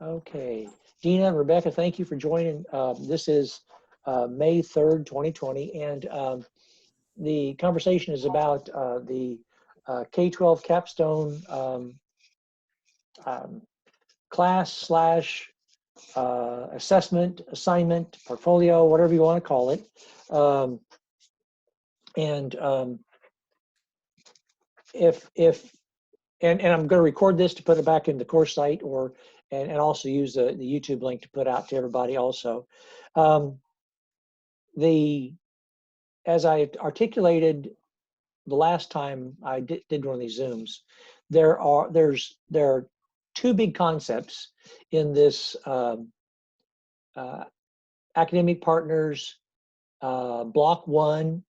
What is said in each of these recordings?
Okay, Dina, Rebecca, thank you for joining. This is May 3rd, 2020, and the conversation is about the K-12 capstone um, class slash assessment, assignment, portfolio, whatever you want to call it. Um, and if and I'm going to record this to put it back in the course site, or and also use the YouTube link to put out to everybody also. Um, the As I articulated the last time I did one of these Zooms, there are two big concepts in this uh, academic partners block one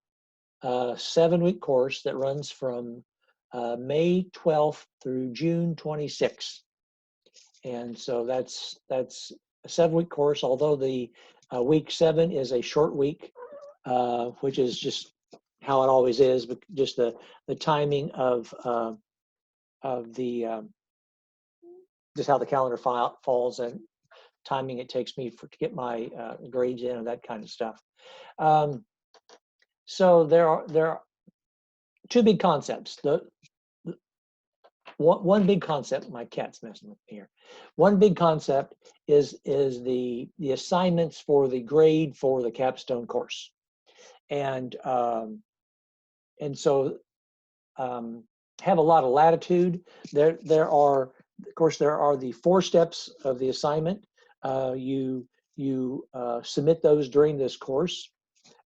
7-week course that runs from May 12th through June 26th. And so that's a 7-week course, although the week 7 is a short week, which is just how it always is, but just the timing of the just how the calendar falls and timing it takes me to get my grades in and that kind of stuff. So there are two big concepts. One big concept, my cat's messing with me here. One big concept is the assignments for the grade for the capstone course, and so have a lot of latitude. There are, of course, there are the 4 steps of the assignment. You submit those during this course.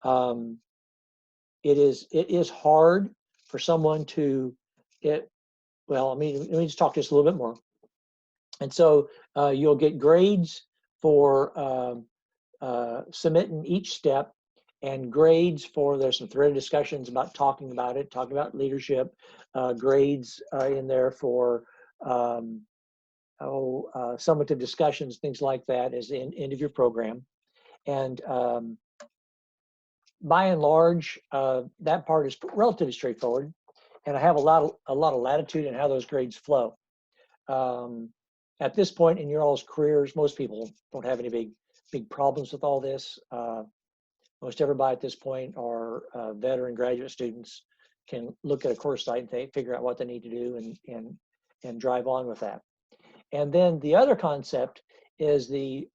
It is hard for someone to well, let me just talk just a little bit more. And so you'll get grades for submitting each step, and grades for, there's some threaded discussions about talking about leadership, grades in there for summative discussions, things like that as the end of your program. And by and large, that part is relatively straightforward, and I have a lot of latitude in how those grades flow. At this point in your all's careers, most people don't have any big problems with all this. Most everybody at this point are veteran graduate students, can look at a course site and figure out what they need to do and drive on with that. And then the other concept is the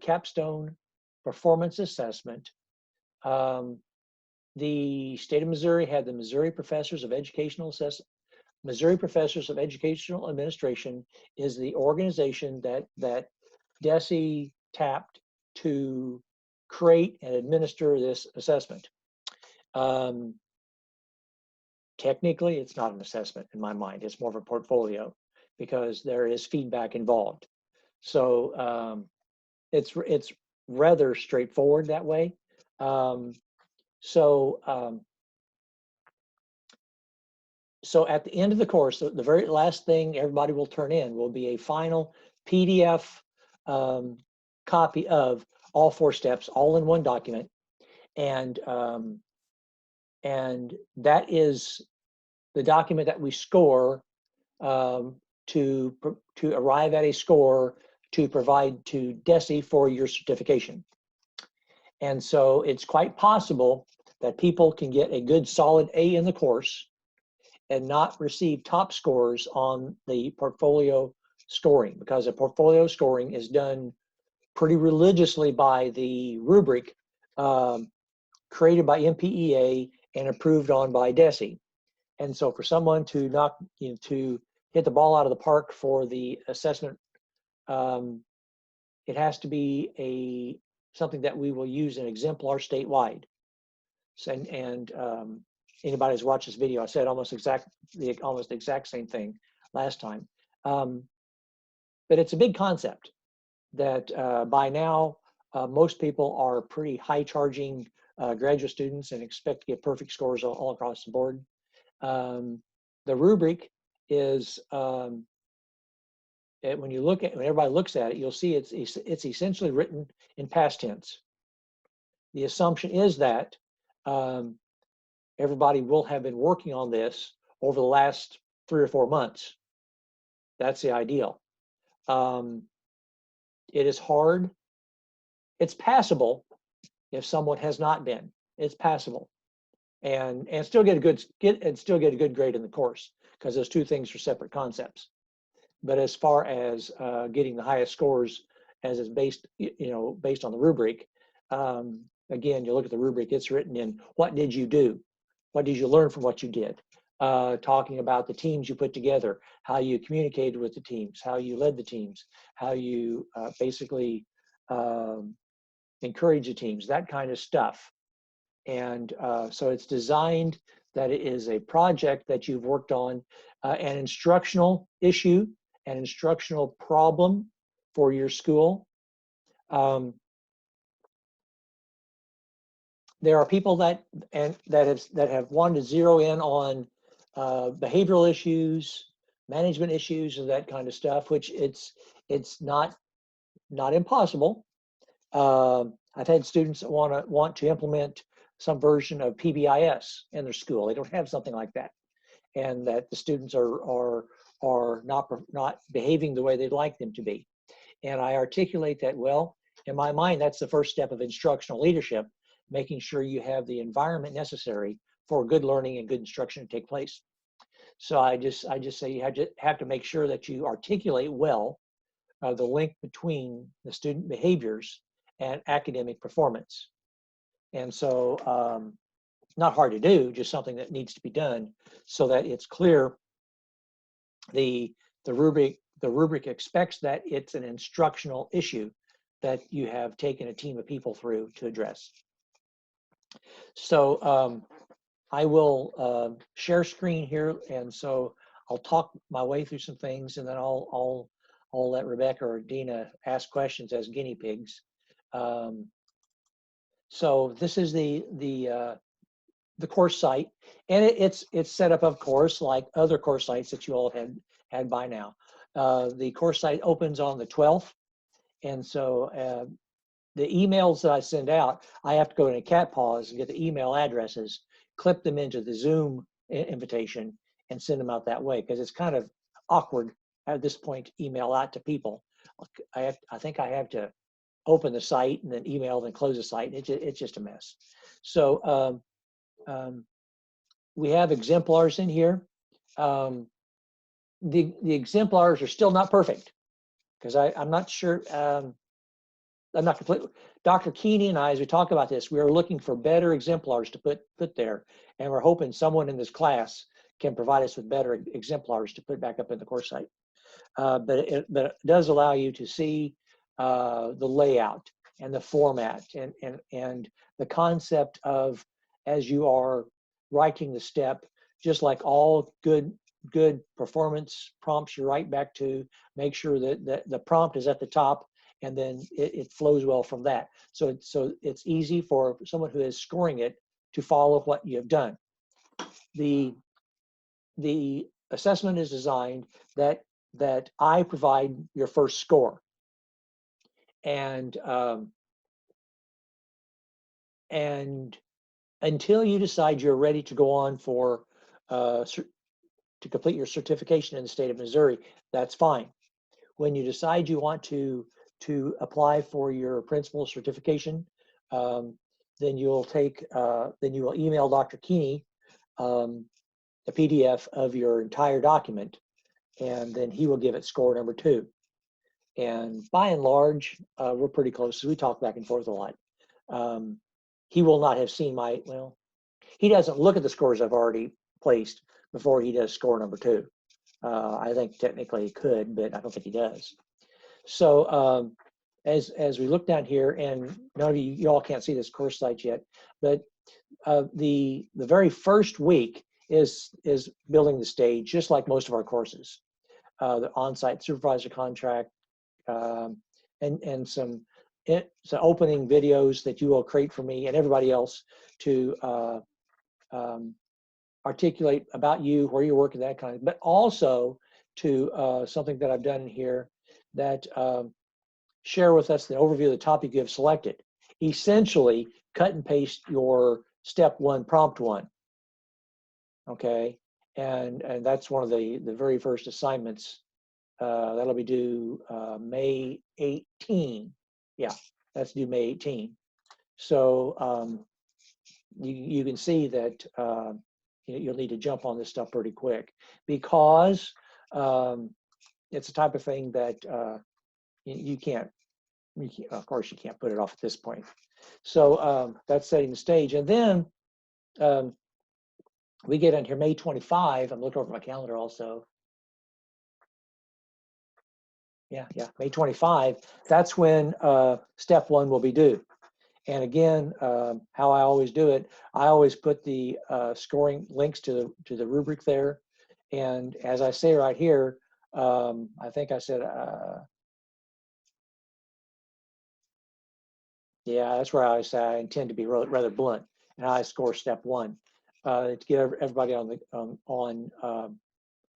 capstone performance assessment. The state of Missouri had the Missouri Professors of Educational Assessment. Missouri Professors of Educational Administration is the organization that DESE tapped to create and administer this assessment. Technically, it's not an assessment in my mind. It's more of a portfolio because there is feedback involved. So it's rather straightforward that way. So at the end of the course, the very last thing everybody will turn in will be a final PDF copy of all 4 steps, all in one document, and that is the document that we score to arrive at a score to provide to DESE for your certification. And so it's quite possible that people can get a good solid A in the course and not receive top scores on the portfolio scoring, because the portfolio scoring is done pretty religiously by the rubric created by MPEA and approved on by DESE. And so for someone to to hit the ball out of the park for the assessment, it has to be something that we will use an exemplar statewide. And anybody who's watched this video, I said almost the exact same thing last time. But it's a big concept that by now most people are pretty high charging graduate students and expect to get perfect scores all across the board. The rubric is when everybody looks at it, you'll see it's essentially written in past tense. The assumption is that everybody will have been working on this over the last 3 or 4 months. That's the ideal. It is hard. It's passable if someone has not been. It's passable, and still get a good grade in the course, because those two things are separate concepts. But as far as getting the highest scores, as is based on the rubric, again, you look at the rubric. It's written in what did you do, what did you learn from what you did. Talking about the teams you put together, how you communicated with the teams, how you led the teams, how you basically encourage the teams, that kind of stuff. And so it's designed that it is a project that you've worked on, an instructional issue, an instructional problem for your school. There are people that have wanted to zero in on behavioral issues, management issues, and that kind of stuff, which it's not impossible. I've had students that want to implement some version of PBIS in their school. They don't have something like that, and that the students are not behaving the way they'd like them to be. And I articulate that, well, in my mind, that's the first step of instructional leadership, making sure you have the environment necessary for good learning and good instruction to take place. So I just say you have to make sure that you articulate well the link between the student behaviors and academic performance. And so not hard to do, just something that needs to be done so that it's clear. The rubric expects that it's an instructional issue that you have taken a team of people through to address. So I will share screen here, and so I'll talk my way through some things, and then I'll let Rebecca or Dina ask questions as guinea pigs. So this is the course site, and it's set up, of course, like other course sites that you all have had by now. The course site opens on the 12th, and so the emails that I send out, I have to go into CatPaws and get the email addresses, clip them into the Zoom invitation, and send them out that way, because it's kind of awkward at this point to email out to people. I think I have to open the site and then email, then close the site. It's just a mess. So we have exemplars in here. The exemplars are still not perfect, because I'm not sure. I'm not completely. Dr. Keeney and I, as we talk about this, we are looking for better exemplars to put there, and we're hoping someone in this class can provide us with better exemplars to put back up in the course site. But it does allow you to see the layout and the format and the concept of, as you are writing the step, just like all good performance prompts, you write back to make sure that the prompt is at the top, and then it flows well from that. So it's easy for someone who is scoring it to follow what you have done. The assessment is designed that I provide your first score, and until you decide you're ready to go on for to complete your certification in the state of Missouri, that's fine. When you decide you want to apply for your principal certification, then you will email Dr. Keeney a PDF of your entire document, and then he will give it score number 2. And by and large, we're pretty close. We talk back and forth a lot. He will not have seen he doesn't look at the scores I've already placed before he does score number 2. I think technically he could, but I don't think he does. So as we look down here, and none of you all can't see this course site yet, but the very first week is building the stage, just like most of our courses. The on-site supervisor contract, and some opening videos that you will create for me and everybody else to articulate about you, where you're working, that kind of, but also to something that I've done here, that share with us the overview of the topic you have selected. Essentially, cut and paste your step 1, prompt 1. Okay, and that's one of the very first assignments that'll be due May 18. Yeah, that's due May 18. So you can see that you'll need to jump on this stuff pretty quick, because it's the type of thing that you can't, of course, you can't put it off at this point. So that's setting the stage. And then we get in here May 25. I'm looking over my calendar also. Yeah, May 25. That's when step one will be due. And again, how I always do it, I always put the scoring links to the rubric there. And as I say right here, I think I said, yeah, that's where I say I intend to be rather blunt, and I score step one to get everybody on the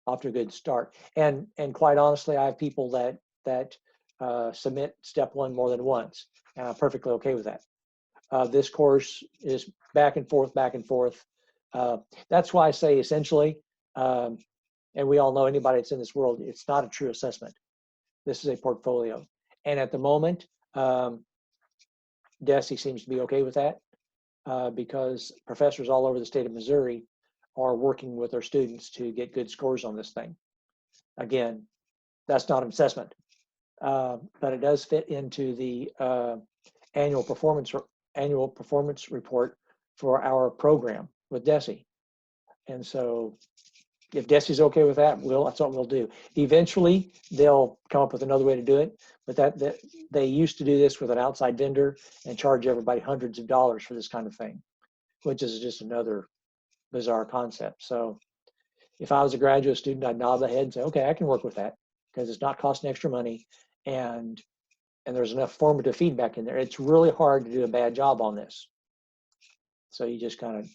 off to a good start. And quite honestly, I have people that submit step one more than once, and I'm perfectly okay with that. This course is back and forth, back and forth. That's why I say essentially, and we all know anybody that's in this world, it's not a true assessment. This is a portfolio. And at the moment, DESE seems to be okay with that because professors all over the state of Missouri are working with their students to get good scores on this thing. Again, that's not an assessment, but it does fit into the annual performance report for our program with DESE. And so if DESE's okay with that, that's what we'll do. Eventually, they'll come up with another way to do it, but that they used to do this with an outside vendor and charge everybody hundreds of dollars for this kind of thing, which is just another bizarre concept. So if I was a graduate student, I'd nod my head and say, okay, I can work with that because it's not costing extra money, and there's enough formative feedback in there. It's really hard to do a bad job on this. So you just kind of,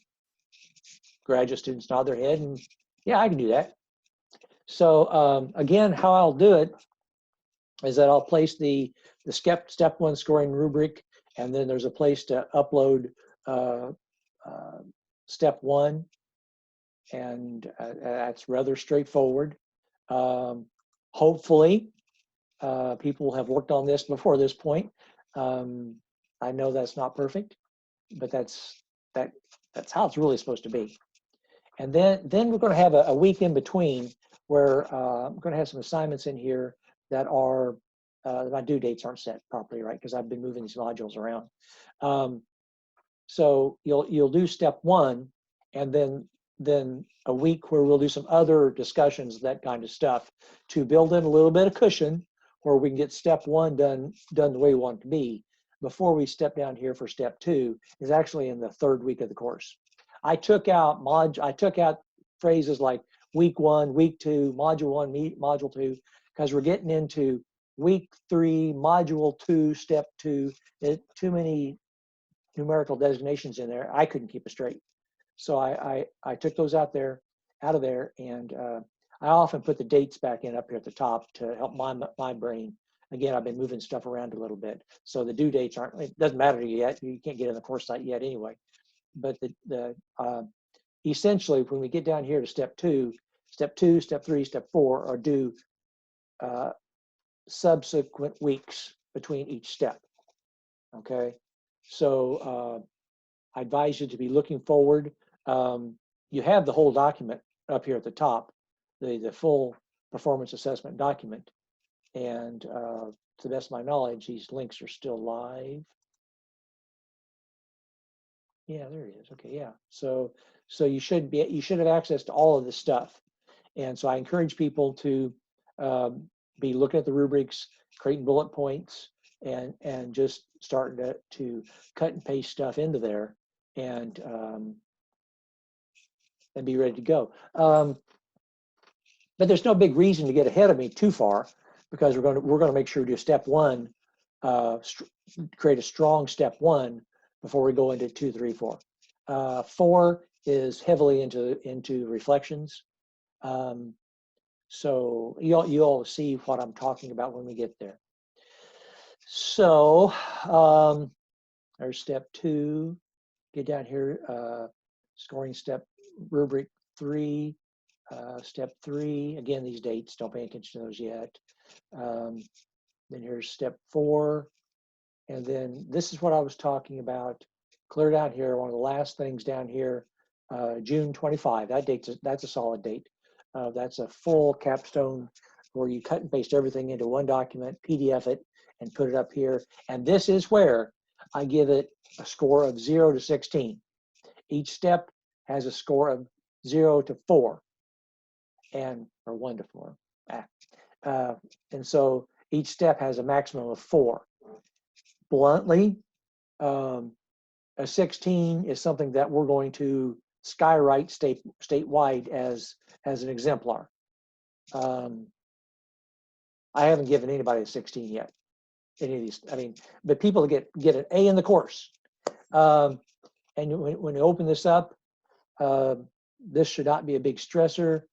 graduate students nod their head and, yeah, I can do that. So again, how I'll do it is that I'll place the step one scoring rubric, and then there's a place to upload step one, and that's rather straightforward. Hopefully, people have worked on this before this point. I know that's not perfect, but that's how it's really supposed to be. And then we're going to have a week in between where I'm going to have some assignments in here that are my due dates aren't set properly, right? Because I've been moving these modules around. So you'll do step one, and then a week where we'll do some other discussions, that kind of stuff, to build in a little bit of cushion where we can get step one done the way we want it to be before we step down here for step two. Is actually in the third week of the course. I took out phrases like week one, week two, module one, module two, because we're getting into week three, module two, step two. Too many numerical designations in there. I couldn't keep it straight. So I took those out of there, and I often put the dates back in up here at the top to help my brain. Again, I've been moving stuff around a little bit, so the due dates aren't. It doesn't matter to you yet. You can't get in the course site yet anyway. But essentially, when we get down here to step two, step three, step four are due subsequent weeks between each step. Okay, so I advise you to be looking forward. You have the whole document up here at the top, the full performance assessment document, and to the best of my knowledge, these links are still live. Yeah, there it is. Okay, yeah. So you should have access to all of this stuff, and so I encourage people to be looking at the rubrics, creating bullet points, and just starting to cut and paste stuff into there, and be ready to go. But there's no big reason to get ahead of me too far, because we're going to make sure we do step one, create a strong step one before we go into 2, 3, 4. 4 is heavily into reflections. So you'll see what I'm talking about when we get there. So there's step 2. Get down here, scoring step rubric 3. Step 3, again, these dates, don't pay attention to those yet. Then here's step 4. And then this is what I was talking about, clear down here, one of the last things down here, June 25. That date's that's a solid date. That's a full capstone where you cut and paste everything into one document, PDF it, and put it up here. And this is where I give it a score of 0 to 16. Each step has a score of 0 to 4, or 1 to 4. And so each step has a maximum of 4. Bluntly, a 16 is something that we're going to skywrite statewide as an exemplar. I haven't given anybody a 16 yet. Any of these, I mean, but people get an A in the course. And when you open this up, this should not be a big stressor,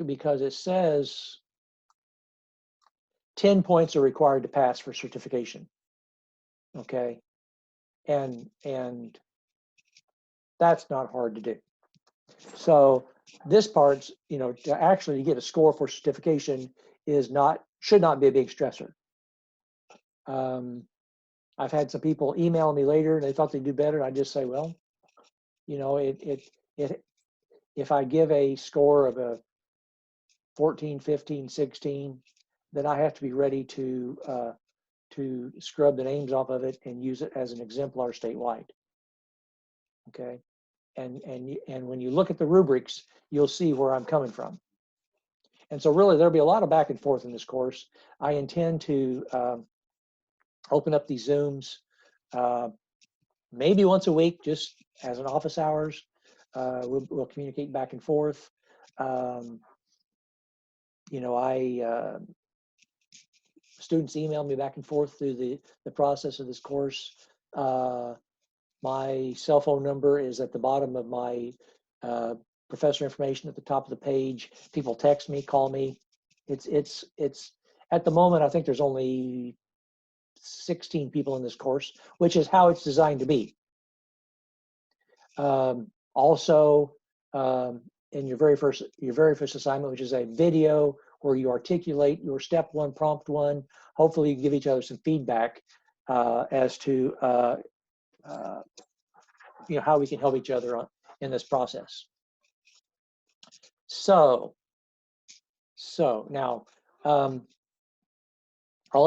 because it says 10 points are required to pass for certification. Okay, and that's not hard to do. So this part's, to actually get a score for certification should not be a big stressor. I've had some people email me later and they thought they'd do better. And I just say, well, if I give a score of a 14, 15, 16, then I have to be ready to scrub the names off of it and use it as an exemplar statewide. Okay, and when you look at the rubrics, you'll see where I'm coming from. And so really there'll be a lot of back and forth in this course. I intend to open up these Zooms maybe once a week, just as an office hours. We'll communicate back and forth. Students email me back and forth through the process of this course. My cell phone number is at the bottom of my professor information at the top of the page. People text me, call me. It's at the moment, I think there's only 16 people in this course, which is how it's designed to be. Also, in your very first assignment, which is a video where you articulate your step 1, prompt 1. Hopefully you give each other some feedback as to how we can help each other in this process. So now I'll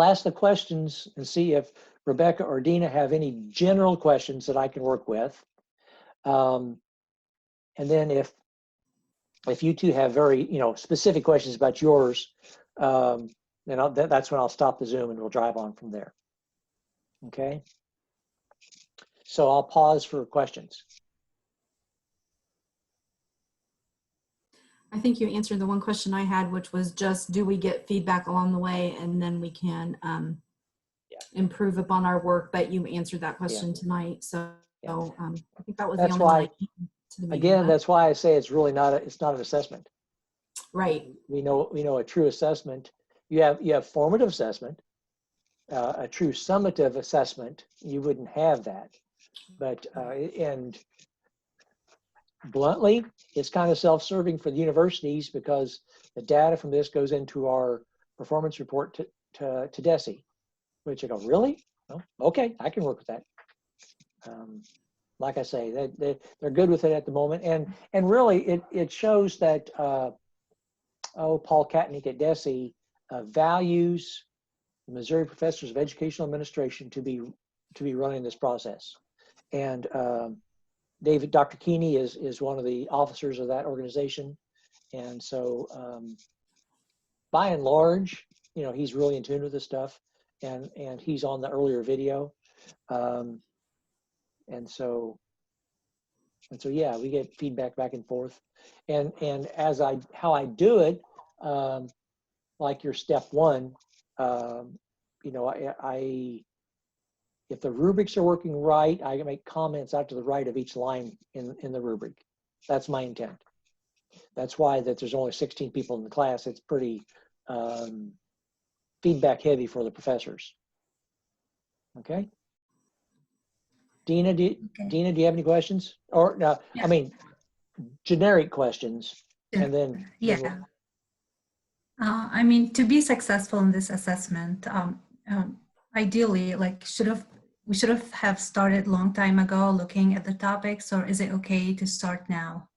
ask the questions and see if Rebecca or Dina have any general questions that I can work with. And then if you two have very specific questions about yours, then that's when I'll stop the Zoom and we'll drive on from there. Okay. So I'll pause for questions. I think you answered the one question I had, which was just, do we get feedback along the way and then we can improve upon our work? But you answered that question tonight. So I think that was the only one I came to the meeting with. That's why I say it's really not an assessment. Right. We know a true assessment. You have formative assessment, a true summative assessment. You wouldn't have that. But and bluntly, it's kind of self-serving for the universities because the data from this goes into our performance report to DESE, which I go, really? Oh, okay, I can work with that. Like I say, they're good with it at the moment, and really it shows that Paul Katnick at DESE values the Missouri Professors of Educational Administration to be running this process, and Dr. Keeney is one of the officers of that organization, and so by and large, he's really in tune with this stuff, and he's on the earlier video, and so yeah, we get feedback back and forth, and how I do it, like your step 1, if the rubrics are working right, I can make comments out to the right of each line in the rubric. That's my intent. That's why that there's only 16 people in the class. It's pretty feedback heavy for the professors. Okay. Dina, do you have any questions? Or no? Yeah. I mean, generic questions, and then Yeah. I mean, to be successful in this assessment, ideally, like we should have started long time ago looking at the topics, or is it okay to start now?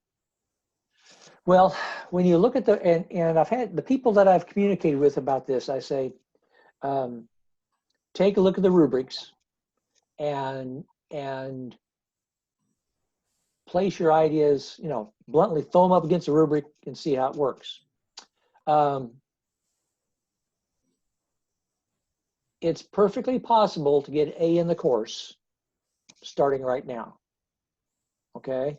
well, when you look at and I've had the people that I've communicated with about this, I say, take a look at the rubrics and place your ideas, bluntly throw them up against the rubric and see how it works. It's perfectly possible to get A in the course starting right now. Okay.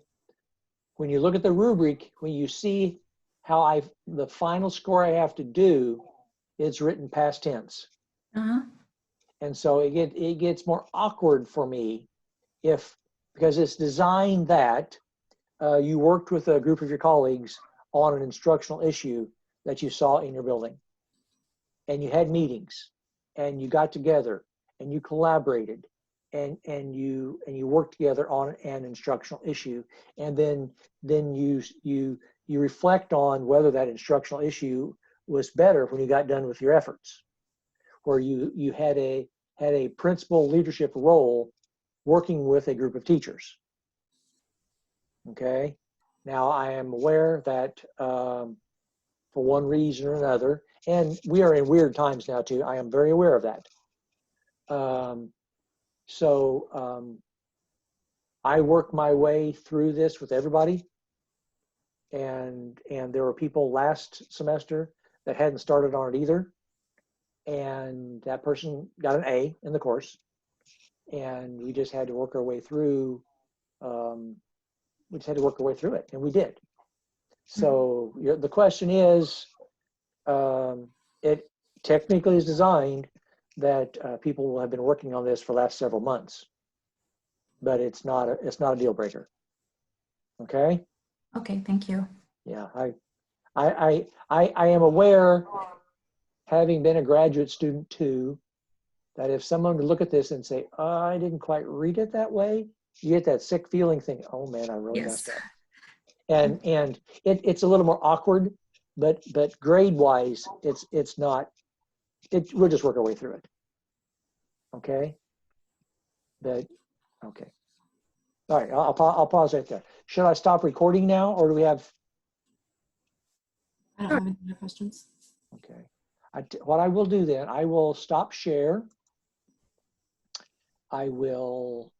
When you look at the rubric, when you see how the final score I have to do, it's written past tense. And so it gets more awkward for me because it's designed that you worked with a group of your colleagues on an instructional issue that you saw in your building, and you had meetings, and you got together, and you collaborated, and you worked together on an instructional issue, and then you reflect on whether that instructional issue was better when you got done with your efforts, where you had a principal leadership role working with a group of teachers. Okay. Now I am aware that for one reason or another, and we are in weird times now too, I am very aware of that. I worked my way through this with everybody, and there were people last semester that hadn't started on it either, and that person got an A in the course, and we just had to work our way through. It, and we did. So the question is, it technically is designed that people will have been working on this for the last several months, but it's not a deal breaker. Okay. Okay, thank you. Yeah, I am aware, having been a graduate student too, that if someone would look at this and say, oh, I didn't quite read it that way, you get that sick feeling, thinking, oh man, I really messed up. And it's a little more awkward, but grade wise, it's not. We'll just work our way through it. Okay. But okay. All right. I'll pause right there. Should I stop recording now, or do we have? I don't have any other questions. Okay. What I will do then, I will stop share. I will